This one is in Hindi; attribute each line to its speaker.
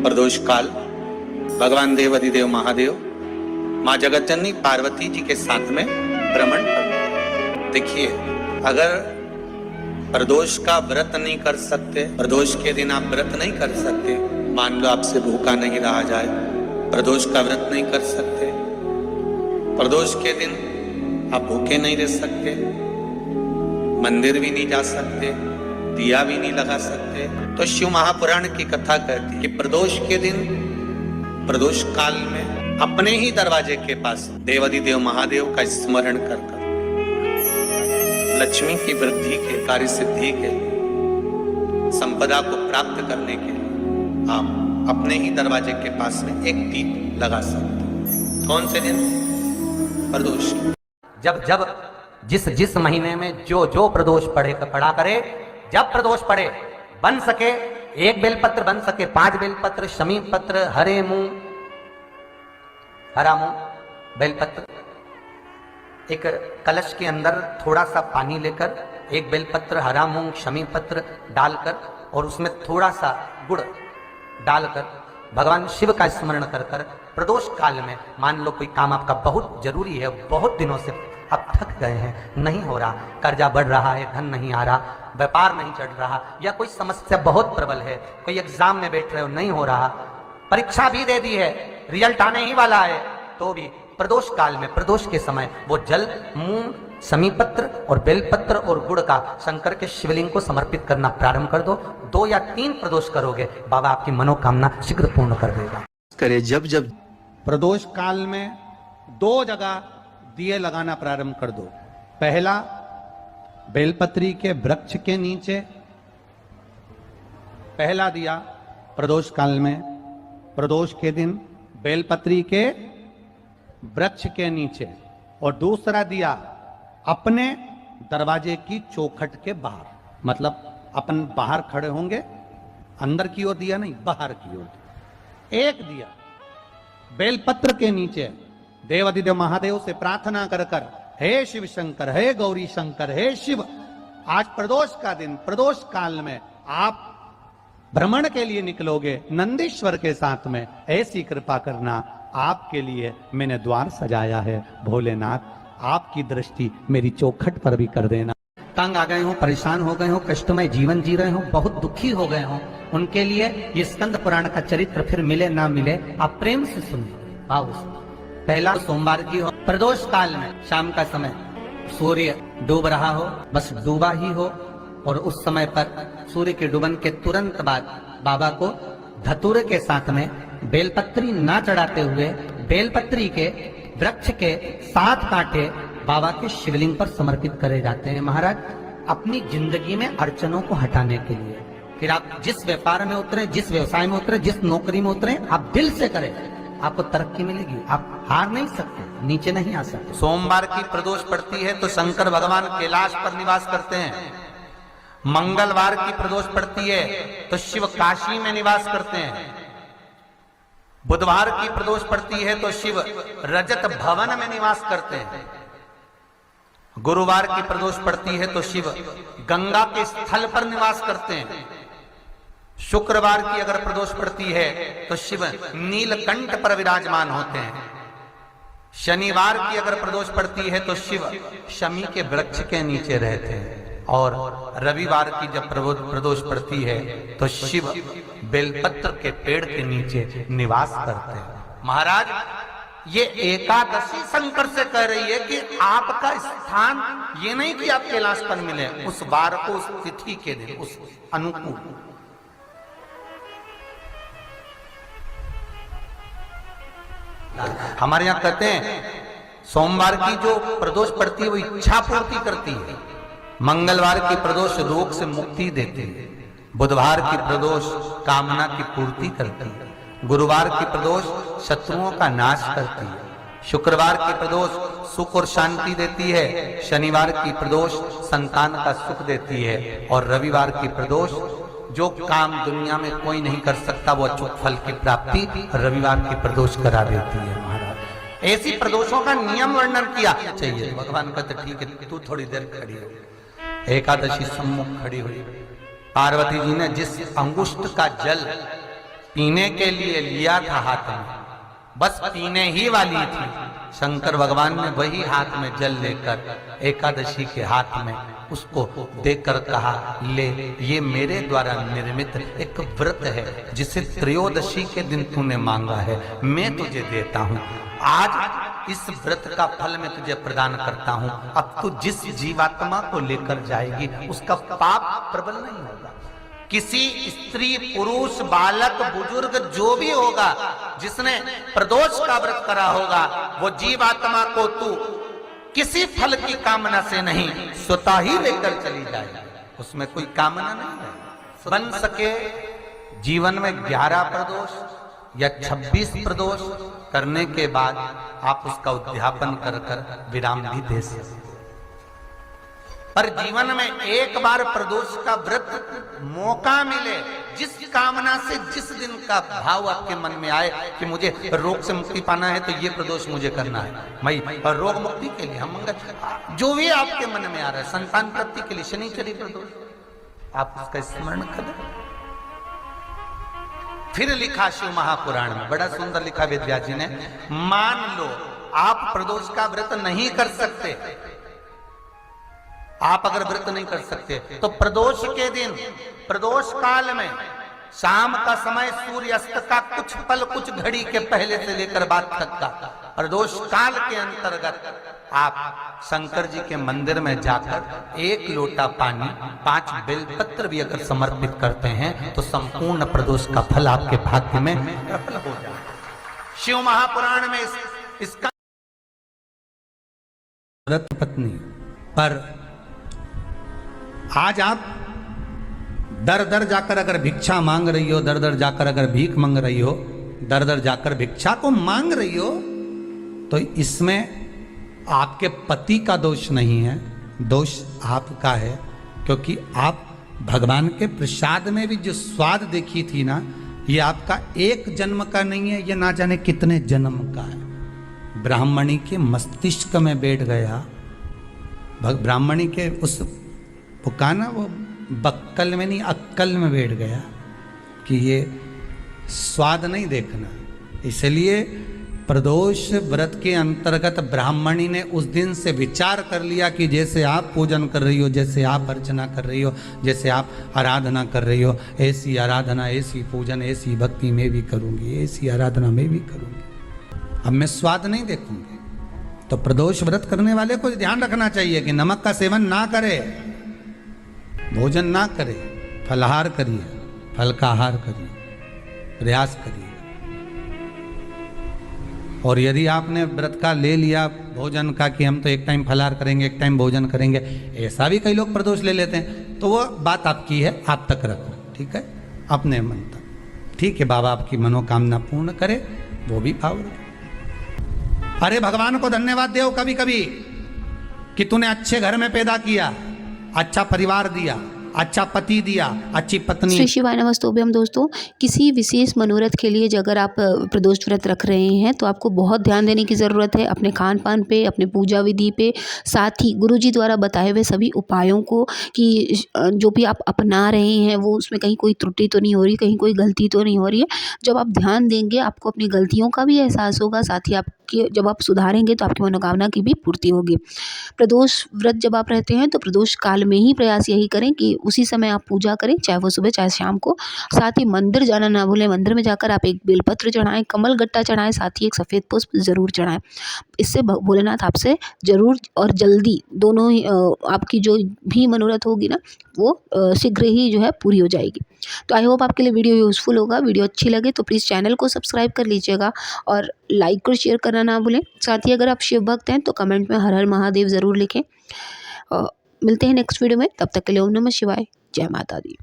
Speaker 1: प्रदोष काल भगवान देव अधिदेव महादेव माँ जगतजननी पार्वती जी के साथ में भ्रमण कर। देखिए, अगर प्रदोष का व्रत नहीं कर सकते, प्रदोष के दिन आप व्रत नहीं कर सकते, मान लो आपसे भूखा नहीं रहा जाए, प्रदोष का व्रत नहीं कर सकते, प्रदोष के दिन आप भूखे नहीं रह सकते, मंदिर भी नहीं जा सकते, दिया भी नहीं लगा सकते, तो शिव महापुराण की कथा कहती है कि प्रदोष के दिन, प्रदोष काल में अपने ही दरवाजे के पास देवाधिदेव महादेव का स्मरण कर लक्ष्मी की वृद्धि के, कार्य सिद्धि के, संपदा को प्राप्त करने के लिए आप अपने ही दरवाजे के पास में एक दीप लगा सकते हैं। कौन से दिन? प्रदोष।
Speaker 2: जब जब जिस महीने में जो प्रदोष पड़ा करे, जब प्रदोष पड़े, बन सके 1 बेलपत्र, बन सके 5 बेलपत्र, शमी पत्र, हरा मूंग बेलपत्र, एक कलश के अंदर थोड़ा सा पानी लेकर 1 बेलपत्र, हरा मूंग, शमी पत्र डालकर और उसमें थोड़ा सा गुड़ डालकर भगवान शिव का स्मरण कर कर प्रदोष काल में, मान लो कोई काम आपका बहुत जरूरी है, बहुत दिनों से अब थक गए हैं, नहीं हो रहा, कर्जा बढ़ रहा है, धन नहीं आ रहा, व्यापार नहीं चढ़ रहा, या कोई समस्या बहुत प्रबल है, कोई एग्जाम में बैठ रहे हो, नहीं हो रहा, परीक्षा भी दे दी है, रिजल्ट आने ही वाला है, तो भी प्रदोष काल में, प्रदोष के समय वो जल, मूंग, समीपत्र और बेलपत्र और गुड़ का शंकर के शिवलिंग को समर्पित करना प्रारंभ कर दो। 2 या 3 प्रदोष करोगे, बाबा आपकी मनोकामना शीघ्र पूर्ण कर देगा।
Speaker 1: करे जब जब
Speaker 3: प्रदोष काल में 2 जगह दिए लगाना प्रारंभ कर दो। पहला, बेलपत्री के वृक्ष के नीचे पहला दिया प्रदोष काल में, प्रदोष के दिन बेलपत्री के वृक्ष के नीचे, और दूसरा दिया अपने दरवाजे की चौखट के बाहर, मतलब अपन बाहर खड़े होंगे, अंदर की ओर दिया नहीं, बाहर की ओर। एक दिया बेलपत्र के नीचे देवाधिदेव महादेव से प्रार्थना कर कर, हे शिव शंकर, हे गौरी शंकर, हे शिव, आज प्रदोष का दिन, प्रदोष काल में आप भ्रमण के लिए निकलोगे नंदीश्वर के साथ में, ऐसी कृपा करना, आपके लिए मैंने द्वार सजाया है, भोलेनाथ आपकी दृष्टि मेरी चौखट पर भी कर देना।
Speaker 2: तंग आ गए हो, परेशान हो गए हो, कष्टमय जीवन जी रहे हो, बहुत दुखी हो गए हो, उनके लिए ये स्कंद पुराण का चरित्र फिर मिले ना मिले, आप प्रेम से सुनिए। आओ, पहला सोमवार की हो, प्रदोष काल में शाम का समय, सूर्य डूब रहा हो, बस डूबा ही हो, और उस समय पर सूर्य के डूबन के तुरंत बाद बाबा को धतूरे के साथ में बेलपत्री ना चढ़ाते हुए, बेलपत्री के वृक्ष के 7 कांटे बाबा के शिवलिंग पर समर्पित करे जाते हैं। महाराज, अपनी जिंदगी में अड़चनों को हटाने के लिए, फिर आप जिस व्यापार में उतरे, जिस व्यवसाय में उतरे, जिस नौकरी में उतरे, आप दिल से करें, आपको तरक्की मिलेगी, आप हार नहीं सकते, नीचे नहीं आ सकते।
Speaker 1: सोमवार की प्रदोष पड़ती है तो शंकर भगवान कैलाश पर निवास करते हैं। मंगलवार की प्रदोष पड़ती है तो शिव काशी में निवास करते हैं। बुधवार की प्रदोष पड़ती है तो शिव रजत भवन में निवास करते हैं। गुरुवार की प्रदोष पड़ती है तो शिव गंगा के स्थल पर निवास करते हैं। शुक्रवार की अगर प्रदोष पड़ती है तो शिव नीलकंठ पर विराजमान होते हैं। शनिवार की अगर प्रदोष पड़ती है तो शिव शमी के वृक्ष के नीचे रहते हैं। और रविवार की जब प्रदोष पड़ती है तो शिव बेलपत्र के पेड़ के नीचे निवास करते हैं। महाराज, ये एकादशी शंकर से कह रही है कि आपका स्थान ये नहीं कि आप कैलाश पर मिले, उस वार को, उस तिथि के दिन, उस अनुकूल। हमारे यहां कहते हैं सोमवार की जो प्रदोष पड़ती है वो इच्छा पूर्ति करती है, मंगलवार की प्रदोष रोग से मुक्ति देती है, बुधवार की प्रदोष कामना की पूर्ति करती है, गुरुवार की प्रदोष शत्रुओं का नाश करती है, शुक्रवार की प्रदोष सुख और शांति देती है, शनिवार की प्रदोष संतान का सुख देती है, और रविवार की प्रदोष जो काम दुनिया में कोई नहीं कर सकता वो अचूक फल की प्राप्ति रविवार की प्रदोष करा देती है। महाराज, ऐसी प्रदोषों का नियम वर्णन किया चाहिए। भगवान कहते ठीक है, तू थोड़ी देर खड़ी हो। एकादशी सम्मुख खड़ी हुई, पार्वती जी ने जिस अंगुष्ठ का जल पीने के लिए लिया था हाथ में, बस पीने ही वाली थी। शंकर भगवान ने वही हाथ में जल लेकर एकादशी के हाथ में उसको देकर कहा, ले, ये मेरे द्वारा निर्मित एक व्रत है जिसे त्रयोदशी के दिन तूने मांगा है, मैं तुझे देता हूं। आज इस व्रत का फल मैं तुझे प्रदान करता हूं। अब तू जिस जीवात्मा को लेकर जाएगी उसका पाप प्रबल नहीं होगा। किसी स्त्री, पुरुष, बालक, बुजुर्ग जो भी होगा जिसने प्रदोष का व्रत करा होगा, वो जीवात्मा को तू किसी फल की कामना से नहीं, स्वतः ही लेकर चली जाएगी। उसमें कोई कामना नहीं है। बन सके जीवन में 11 प्रदोष या 26 प्रदोष करने के बाद आप उसका उद्यापन कर विराम भी दे सकते। पर जीवन में एक बार प्रदोष का व्रत मौका मिले, जिस कामना से, जिस दिन का भाव आपके मन में आए कि मुझे रोग से मुक्ति पाना है तो ये प्रदोष मुझे करना है, मैं और रोग मुक्ति के लिए हम मंगल, जो भी आपके मन में आ रहा है, संतान प्राप्ति के लिए शनिचरी प्रदोष, आप उसका स्मरण करें। फिर लिखा शिव महापुराण में, बड़ा सुंदर लिखा वेदव्यास जी ने, मान लो आप प्रदोष का व्रत नहीं कर सकते, आप अगर व्रत नहीं कर सकते तो प्रदोष के दिन, प्रदोष काल में शाम का समय सूर्य अस्त का कुछ पल, कुछ घड़ी के पहले से लेकर बाद तक का प्रदोष काल के अंतर्गत आप शंकर जी के मंदिर में जाकर 1 लोटा पानी, 5 बेलपत्र भी अगर समर्पित करते हैं तो संपूर्ण प्रदोष का फल आपके भाग्य में प्रबल हो जाए। शिव महापुराण में इसका
Speaker 3: व्रत पत्नी पर आज आप दर दर जाकर अगर भिक्षा मांग रही हो, दर दर जाकर अगर भीख मांग रही हो, दर दर जाकर भिक्षा को मांग रही हो, तो इसमें आपके पति का दोष नहीं है, दोष आपका है। क्योंकि आप भगवान के प्रसाद में भी जो स्वाद देखी थी ना, ये आपका एक जन्म का नहीं है, ये ना जाने कितने जन्म का है। ब्राह्मणी के मस्तिष्क में बैठ गया, ब्राह्मणी के उस का ना वो बक्कल में नहीं अक्कल में बैठ गया कि ये स्वाद नहीं देखना। इसलिए प्रदोष व्रत के अंतर्गत ब्राह्मणी ने उस दिन से विचार कर लिया कि जैसे आप पूजन कर रही हो, जैसे आप अर्चना कर रही हो, जैसे आप आराधना कर रही हो, ऐसी आराधना, ऐसी पूजन, ऐसी भक्ति मैं भी करूँगी, ऐसी आराधना मैं भी करूँगी। अब मैं स्वाद नहीं देखूँगी। तो प्रदोष व्रत करने वाले को ध्यान रखना चाहिए कि नमक का सेवन ना करे, भोजन ना करे, फलाहार करिए, फल का आहार करिए, प्रयास करिए। और यदि आपने व्रत का ले लिया भोजन का कि हम तो एक टाइम फलाहार करेंगे, एक टाइम भोजन करेंगे, ऐसा भी कई लोग प्रदोष ले लेते हैं, तो वो बात आपकी है, आप तक रखो, ठीक है, अपने मन तक। ठीक है, बाबा आपकी मनोकामना पूर्ण करे, वो भी भाव रखे। अरे भगवान को धन्यवाद दो कभी कभी कि तूने अच्छे घर में पैदा किया, अच्छा परिवार दिया, अच्छा पति दिया, अच्छी पत्नी।
Speaker 4: श्री शिवाय नमस्तोभ्यम। दोस्तों, किसी विशेष मनोरथ के लिए अगर आप प्रदोष व्रत रख रहे हैं तो आपको बहुत ध्यान देने की ज़रूरत है अपने खान पान पे, अपने पूजा विधि पे, साथ ही गुरुजी द्वारा बताए हुए सभी उपायों को कि जो भी आप अपना रहे हैं वो उसमें कहीं कोई त्रुटि तो नहीं हो रही, कहीं कोई गलती तो नहीं हो रही है। जब आप ध्यान देंगे आपको अपनी गलतियों का भी एहसास होगा, साथ ही आपकी जब आप सुधारेंगे तो आपकी मनोकामना की भी पूर्ति होगी। प्रदोष व्रत जब आप रहते हैं तो प्रदोष काल में ही प्रयास यही करें कि उसी समय आप पूजा करें, चाहे वो सुबह चाहे शाम को। साथ ही मंदिर जाना ना भूलें, मंदिर में जाकर आप एक बेलपत्र चढ़ाएं, कमल गट्टा चढ़ाएं, साथ ही एक सफ़ेद पुष्प ज़रूर चढ़ाएं। इससे भोलेनाथ आपसे ज़रूर और जल्दी दोनों ही आपकी जो भी मनोरथ होगी ना वो शीघ्र ही जो है पूरी हो जाएगी। तो आई होप आपके लिए वीडियो यूज़फुल होगा। वीडियो अच्छी लगे तो प्लीज़ चैनल को सब्सक्राइब कर लीजिएगा और लाइक और शेयर करना ना भूलें। साथ ही अगर आप शिव भक्त हैं तो कमेंट में हर हर महादेव ज़रूर लिखें। मिलते हैं नेक्स्ट वीडियो में, तब तक के लिए ओम नमः शिवाय, जय माता दी।